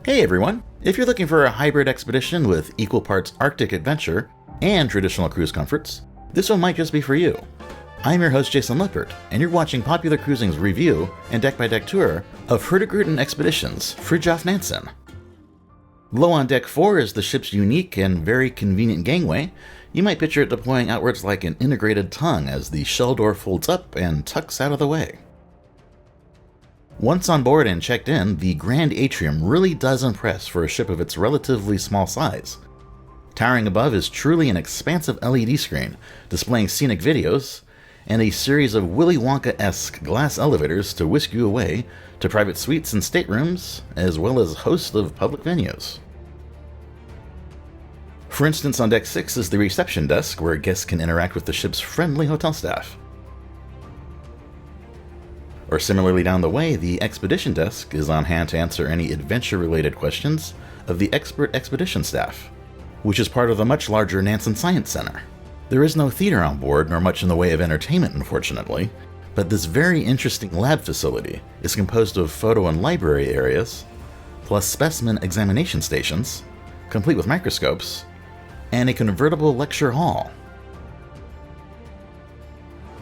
Hey everyone! If you're looking for a hybrid expedition with equal parts Arctic adventure and traditional cruise comforts, this one might just be for you. I'm your host Jason Lippert, and you're watching Popular Cruising's review and deck-by-deck tour of Hurtigruten Expeditions Fridtjof Nansen. Low on deck 4 is the ship's unique and very convenient gangway. You might picture it deploying outwards like an integrated tongue as the shell door folds up and tucks out of the way. Once on board and checked in, the grand atrium really does impress for a ship of its relatively small size. Towering above is truly an expansive LED screen, displaying scenic videos, and a series of Willy Wonka-esque glass elevators to whisk you away to private suites and staterooms, as well as a host of public venues. For instance, on deck 6 is the reception desk, where guests can interact with the ship's friendly hotel staff. Or similarly down the way, the expedition desk is on hand to answer any adventure-related questions of the expert expedition staff, which is part of the much larger Nansen Science Center. There is no theater on board, nor much in the way of entertainment, unfortunately, but this very interesting lab facility is composed of photo and library areas, plus specimen examination stations, complete with microscopes, and a convertible lecture hall.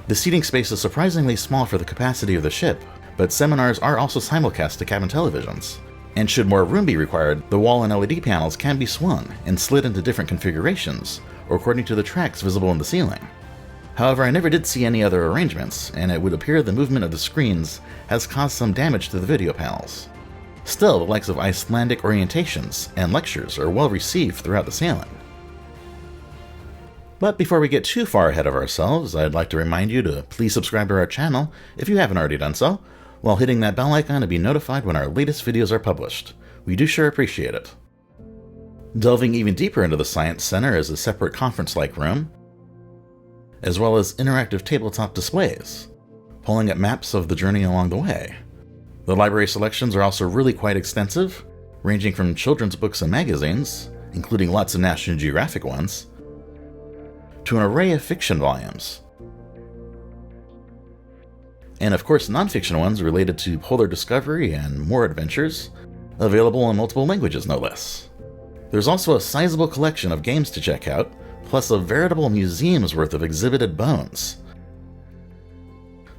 The seating space is surprisingly small for the capacity of the ship, but seminars are also simulcast to cabin televisions. And should more room be required, the wall and LED panels can be swung and slid into different configurations, or according to the tracks visible in the ceiling. However, I never did see any other arrangements, and it would appear the movement of the screens has caused some damage to the video panels. Still, the likes of Icelandic orientations and lectures are well received throughout the sailing. But before we get too far ahead of ourselves, I'd like to remind you to please subscribe to our channel if you haven't already done so, while hitting that bell icon to be notified when our latest videos are published. We do sure appreciate it. Delving even deeper into the Science Center is a separate conference-like room, as well as interactive tabletop displays, pulling up maps of the journey along the way. The library selections are also really quite extensive, ranging from children's books and magazines, including lots of National Geographic ones, to an array of fiction volumes. And of course non-fiction ones related to polar discovery and more adventures, available in multiple languages no less. There's also a sizable collection of games to check out, plus a veritable museum's worth of exhibited bones,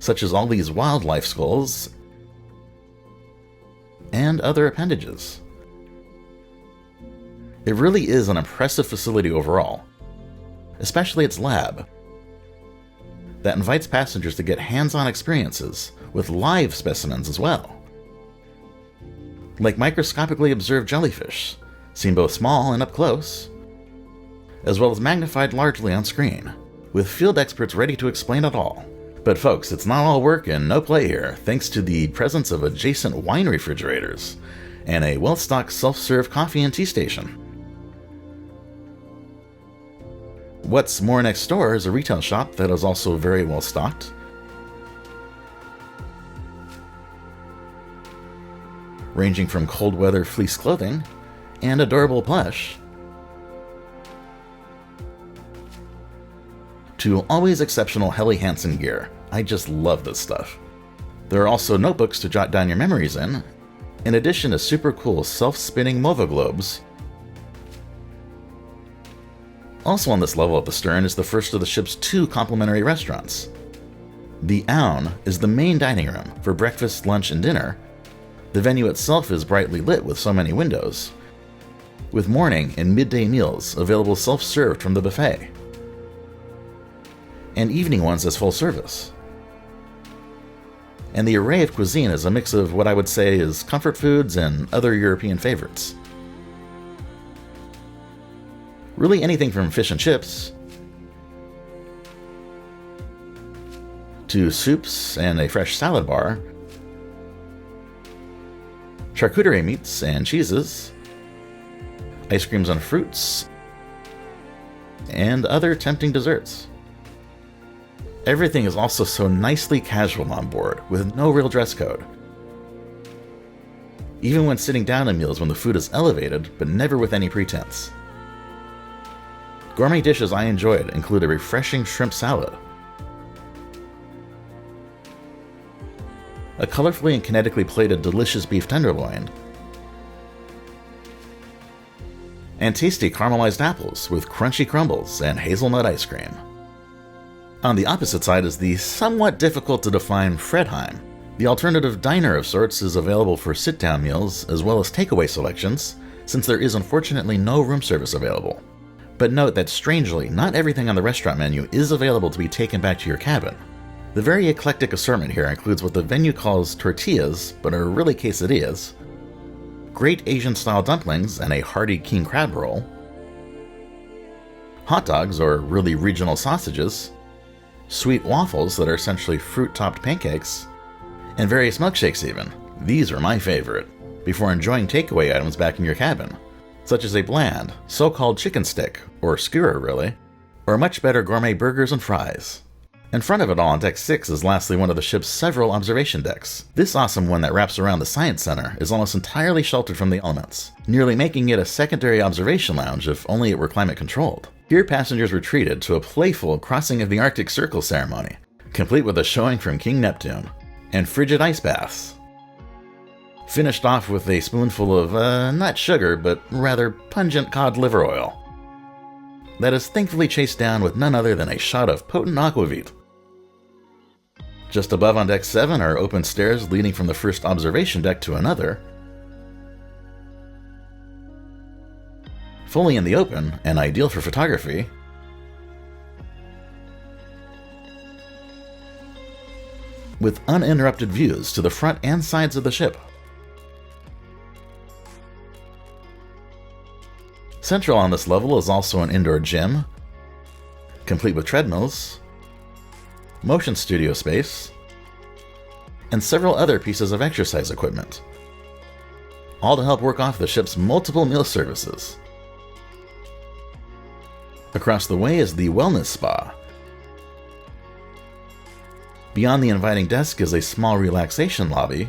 such as all these wildlife skulls and other appendages. It really is an impressive facility overall, especially its lab, that invites passengers to get hands-on experiences with live specimens as well, like microscopically observed jellyfish, seen both small and up close, as well as magnified largely on screen, with field experts ready to explain it all. But folks, it's not all work and no play here, thanks to the presence of adjacent wine refrigerators and a well-stocked self-serve coffee and tea station. What's more next door is a retail shop that is also very well stocked, ranging from cold weather fleece clothing and adorable plush to always exceptional Helly Hansen gear. I just love this stuff. There are also notebooks to jot down your memories in addition to super cool self-spinning MOVA globes. Also on this level at the stern is the first of the ship's 2 complimentary restaurants. The Aune is the main dining room for breakfast, lunch, and dinner. The venue itself is brightly lit with so many windows, with morning and midday meals available self-served from the buffet, and evening ones as full service. And the array of cuisine is a mix of what I would say is comfort foods and other European favorites. Really anything from fish and chips to soups and a fresh salad bar, charcuterie meats and cheeses, ice creams and fruits, and other tempting desserts. Everything is also so nicely casual on board, with no real dress code. Even when sitting down at meals when the food is elevated, but never with any pretense. Gourmet dishes I enjoyed include a refreshing shrimp salad, a colorfully and kinetically plated delicious beef tenderloin, and tasty caramelized apples with crunchy crumbles and hazelnut ice cream. On the opposite side is the somewhat difficult to define Fredheim. The alternative diner of sorts is available for sit-down meals as well as takeaway selections, since there is unfortunately no room service available. But note that strangely, not everything on the restaurant menu is available to be taken back to your cabin. The very eclectic assortment here includes what the venue calls tortillas, but are really quesadillas, great Asian-style dumplings and a hearty king crab roll, hot dogs or really regional sausages, sweet waffles that are essentially fruit-topped pancakes, and various milkshakes even. These are my favorite, before enjoying takeaway items back in your cabin, such as a bland, so-called chicken stick, or skewer really, or much better gourmet burgers and fries. In front of it all on Deck 6 is lastly one of the ship's several observation decks. This awesome one that wraps around the Science Center is almost entirely sheltered from the elements, nearly making it a secondary observation lounge if only it were climate controlled. Here passengers were treated to a playful crossing of the Arctic Circle ceremony, complete with a showing from King Neptune, and frigid ice baths. Finished off with a spoonful of, not sugar, but rather pungent cod liver oil. That is thankfully chased down with none other than a shot of potent aquavit. Just above on Deck 7 are open stairs leading from the first observation deck to another. Fully in the open, and ideal for photography, with uninterrupted views to the front and sides of the ship. Central on this level is also an indoor gym, complete with treadmills, motion studio space, and several other pieces of exercise equipment, all to help work off the ship's multiple meal services. Across the way is the wellness spa. Beyond the inviting desk is a small relaxation lobby,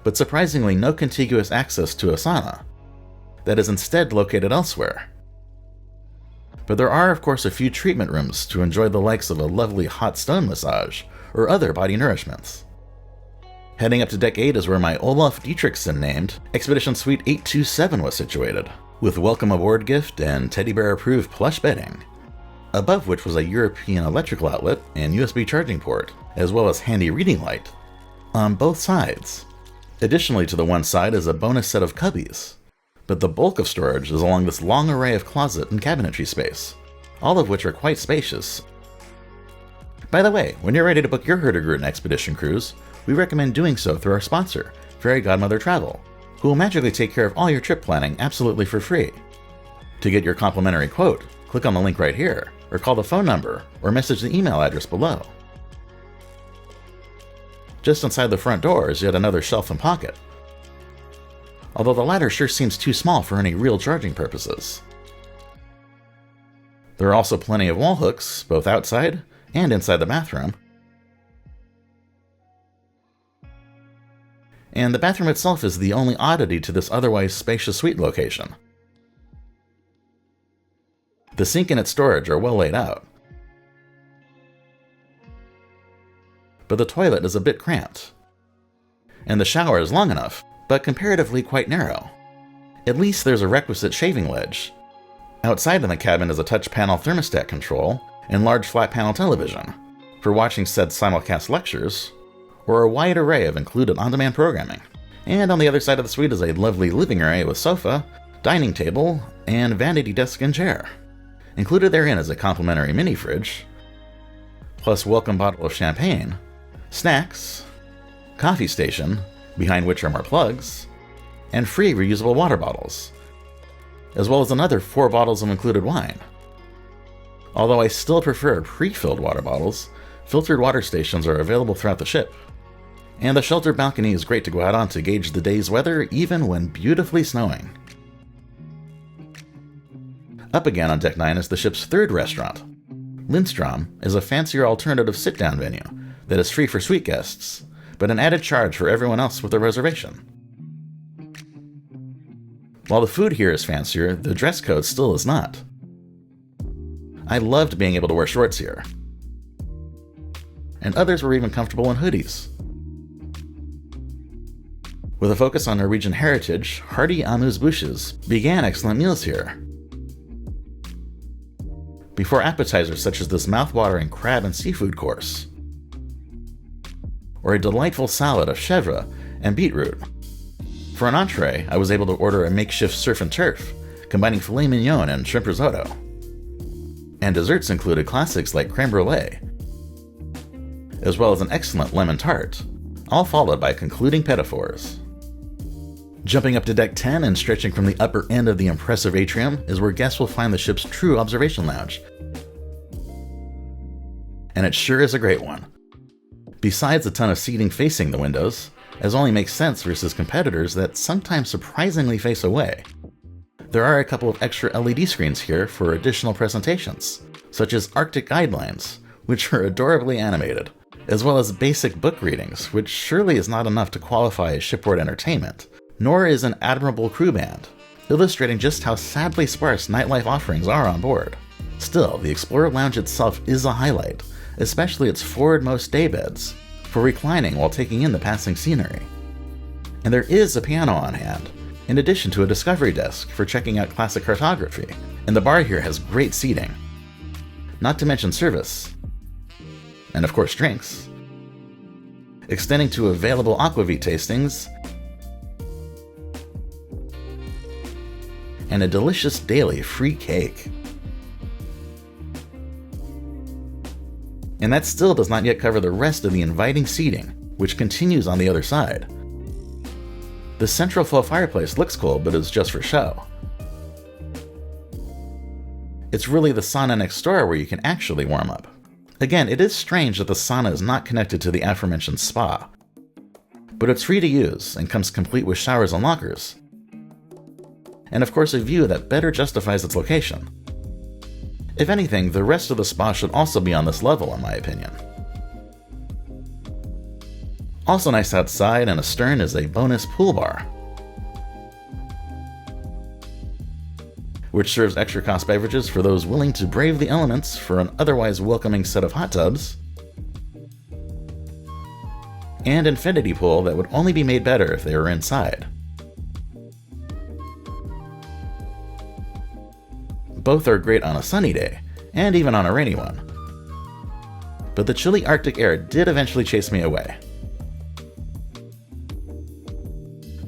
but surprisingly no contiguous access to a sauna. That is instead located elsewhere. But there are of course a few treatment rooms to enjoy the likes of a lovely hot stone massage or other body nourishments. Heading up to Deck 8 is where my Olaf Dietrichson named Expedition Suite 827 was situated, with welcome aboard gift and teddy bear approved plush bedding, above which was a European electrical outlet and USB charging port, as well as handy reading light on both sides. Additionally to the one side is a bonus set of cubbies, but the bulk of storage is along this long array of closet and cabinetry space, all of which are quite spacious. By the way, when you're ready to book your Hurtigruten expedition cruise, we recommend doing so through our sponsor, Fairy Godmother Travel, who will magically take care of all your trip planning absolutely for free. To get your complimentary quote, click on the link right here, or call the phone number, or message the email address below. Just inside the front door is yet another shelf and pocket, although the latter sure seems too small for any real charging purposes. There are also plenty of wall hooks, both outside and inside the bathroom. And the bathroom itself is the only oddity to this otherwise spacious suite location. The sink and its storage are well laid out, but the toilet is a bit cramped, and the shower is long enough, but comparatively quite narrow. At least there's a requisite shaving ledge. Outside in the cabin is a touch panel thermostat control and large flat panel television for watching said simulcast lectures, or a wide array of included on-demand programming. And on the other side of the suite is a lovely living area with sofa, dining table, and vanity desk and chair. Included therein is a complimentary mini fridge, plus welcome bottle of champagne, snacks, coffee station, behind which are more plugs, and free reusable water bottles, as well as another 4 bottles of included wine. Although I still prefer pre-filled water bottles, filtered water stations are available throughout the ship, and the sheltered balcony is great to go out on to gauge the day's weather even when beautifully snowing. Up again on Deck 9 is the ship's third restaurant. Lindstrom is a fancier alternative sit-down venue that is free for suite guests, but an added charge for everyone else with a reservation. While the food here is fancier, the dress code still is not. I loved being able to wear shorts here, and others were even comfortable in hoodies. With a focus on Norwegian heritage, hearty amuse-bouches began excellent meals here. Before appetizers such as this mouth-watering crab and seafood course, or a delightful salad of chèvre and beetroot. For an entree, I was able to order a makeshift surf and turf, combining filet mignon and shrimp risotto. And desserts included classics like crème brûlée, as well as an excellent lemon tart, all followed by concluding pedophores. Jumping up to deck 10 and stretching from the upper end of the impressive atrium is where guests will find the ship's true observation lounge. And it sure is a great one. Besides a ton of seating facing the windows, as only makes sense versus competitors that sometimes surprisingly face away, there are a couple of extra LED screens here for additional presentations, such as Arctic guidelines, which are adorably animated, as well as basic book readings, which surely is not enough to qualify as shipboard entertainment, nor is an admirable crew band, illustrating just how sadly sparse nightlife offerings are on board. Still, the Explorer Lounge itself is a highlight, especially its forwardmost daybeds, for reclining while taking in the passing scenery. And there is a piano on hand, in addition to a discovery desk for checking out classic cartography, and the bar here has great seating. Not to mention service, and of course drinks, extending to available aquavit tastings, and a delicious daily free cake. And that still does not yet cover the rest of the inviting seating, which continues on the other side. The central flow fireplace looks cool, but is just for show. It's really the sauna next door where you can actually warm up. Again, it is strange that the sauna is not connected to the aforementioned spa, but it's free to use and comes complete with showers and lockers. And of course a view that better justifies its location. If anything, the rest of the spa should also be on this level in my opinion. Also nice outside and astern is a bonus pool bar, which serves extra cost beverages for those willing to brave the elements for an otherwise welcoming set of hot tubs, and infinity pool that would only be made better if they were inside. Both are great on a sunny day, and even on a rainy one. But the chilly Arctic air did eventually chase me away.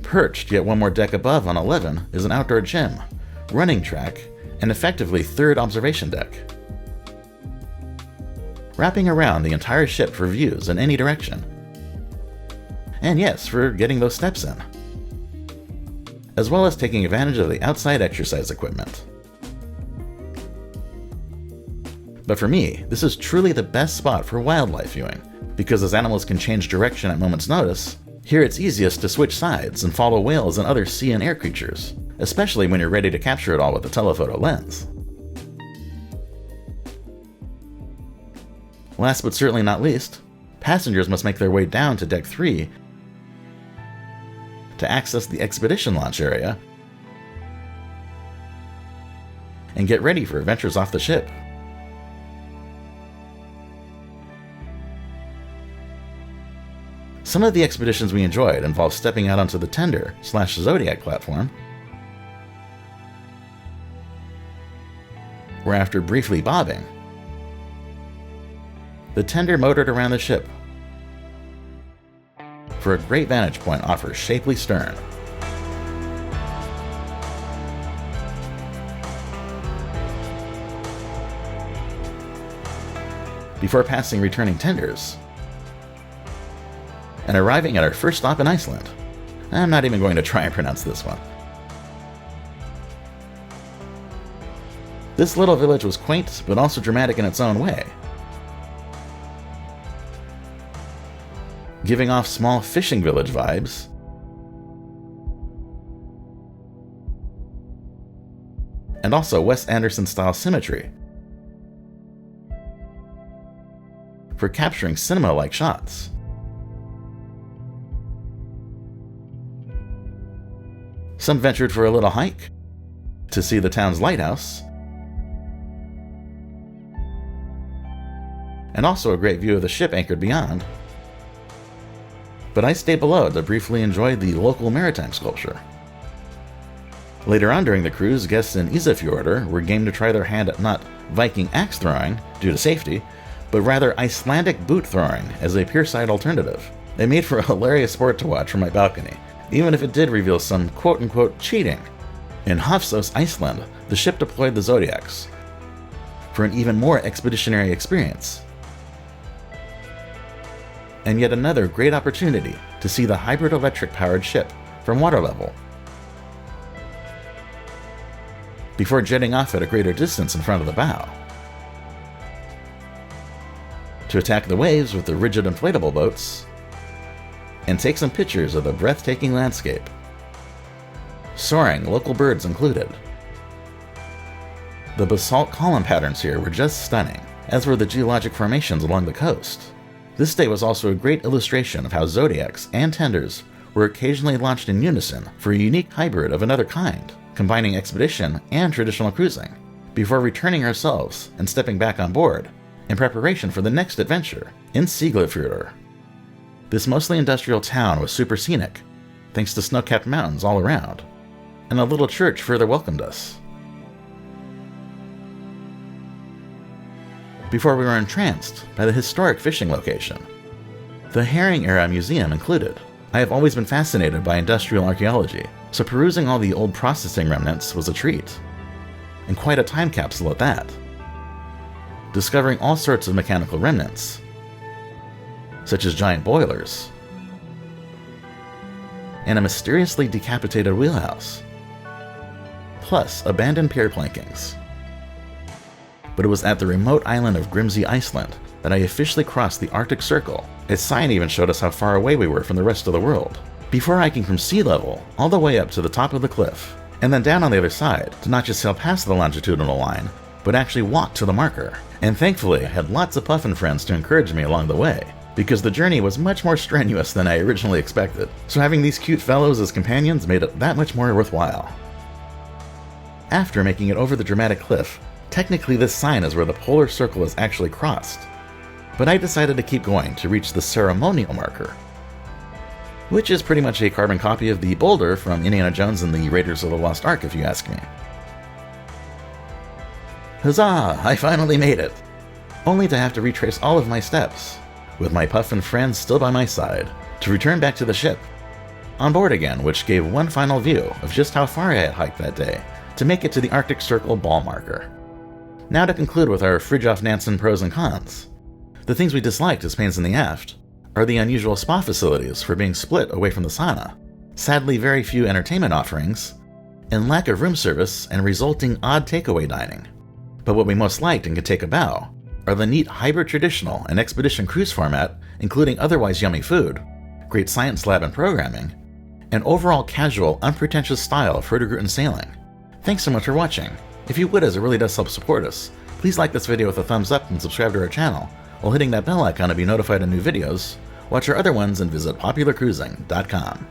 Perched yet one more deck above on 11 is an outdoor gym, running track, and effectively third observation deck, wrapping around the entire ship for views in any direction. And yes, for getting those steps in, as well as taking advantage of the outside exercise equipment. But for me, this is truly the best spot for wildlife viewing, because as animals can change direction at moment's notice, here it's easiest to switch sides and follow whales and other sea and air creatures, especially when you're ready to capture it all with a telephoto lens. Last but certainly not least, passengers must make their way down to Deck 3 to access the expedition launch area and get ready for adventures off the ship. Some of the expeditions we enjoyed involved stepping out onto the tender/Zodiac platform, where after briefly bobbing, the tender motored around the ship for a great vantage point off her shapely stern. Before passing returning tenders, and arriving at our first stop in Iceland. I'm not even going to try and pronounce this one. This little village was quaint, but also dramatic in its own way, giving off small fishing village vibes, and also Wes Anderson-style symmetry for capturing cinema-like shots. Some ventured for a little hike to see the town's lighthouse, and also a great view of the ship anchored beyond, but I stayed below to briefly enjoy the local maritime sculpture. Later on during the cruise, guests in Isafjordur were game to try their hand at not Viking axe throwing, due to safety, but rather Icelandic boot throwing as a pierside alternative. It made for a hilarious sport to watch from my balcony, even if it did reveal some quote-unquote cheating. In Hofsos, Iceland, the ship deployed the Zodiacs for an even more expeditionary experience. And yet another great opportunity to see the hybrid electric-powered ship from water level, before jetting off at a greater distance in front of the bow, to attack the waves with the rigid inflatable boats, and take some pictures of the breathtaking landscape. Soaring, local birds included. The basalt column patterns here were just stunning, as were the geologic formations along the coast. This day was also a great illustration of how Zodiacs and tenders were occasionally launched in unison for a unique hybrid of another kind, combining expedition and traditional cruising, before returning ourselves and stepping back on board in preparation for the next adventure in Siglufjordur. This mostly industrial town was super scenic, thanks to snow-capped mountains all around, and a little church further welcomed us. Before we were entranced by the historic fishing location, the Herring Era Museum included. I have always been fascinated by industrial archaeology, so perusing all the old processing remnants was a treat, and quite a time capsule at that. Discovering all sorts of mechanical remnants, such as giant boilers, and a mysteriously decapitated wheelhouse, plus abandoned pier plankings. But it was at the remote island of Grimsey, Iceland, that I officially crossed the Arctic Circle. Its sign even showed us how far away we were from the rest of the world, before hiking from sea level all the way up to the top of the cliff, and then down on the other side to not just sail past the longitudinal line, but actually walk to the marker. And thankfully, I had lots of puffin friends to encourage me along the way, because the journey was much more strenuous than I originally expected, so having these cute fellows as companions made it that much more worthwhile. After making it over the dramatic cliff, technically this sign is where the polar circle is actually crossed, but I decided to keep going to reach the ceremonial marker, which is pretty much a carbon copy of the boulder from Indiana Jones and the Raiders of the Lost Ark, if you ask me. Huzzah! I finally made it! Only to have to retrace all of my steps, with my puffin friends still by my side, to return back to the ship, on board again, which gave one final view of just how far I had hiked that day to make it to the Arctic Circle ball marker. Now to conclude with our Fridtjof Nansen pros and cons. The things we disliked as pains in the aft are the unusual spa facilities for being split away from the sauna, sadly very few entertainment offerings, and lack of room service and resulting odd takeaway dining. But what we most liked and could take a bow are the neat hybrid traditional and expedition cruise format, including otherwise yummy food, great science lab and programming, and overall casual, unpretentious style of Hurtigruten sailing. Thanks so much for watching. If you would, as it really does help support us, please like this video with a thumbs up and subscribe to our channel, while hitting that bell icon to be notified of new videos. Watch our other ones and visit popularcruising.com.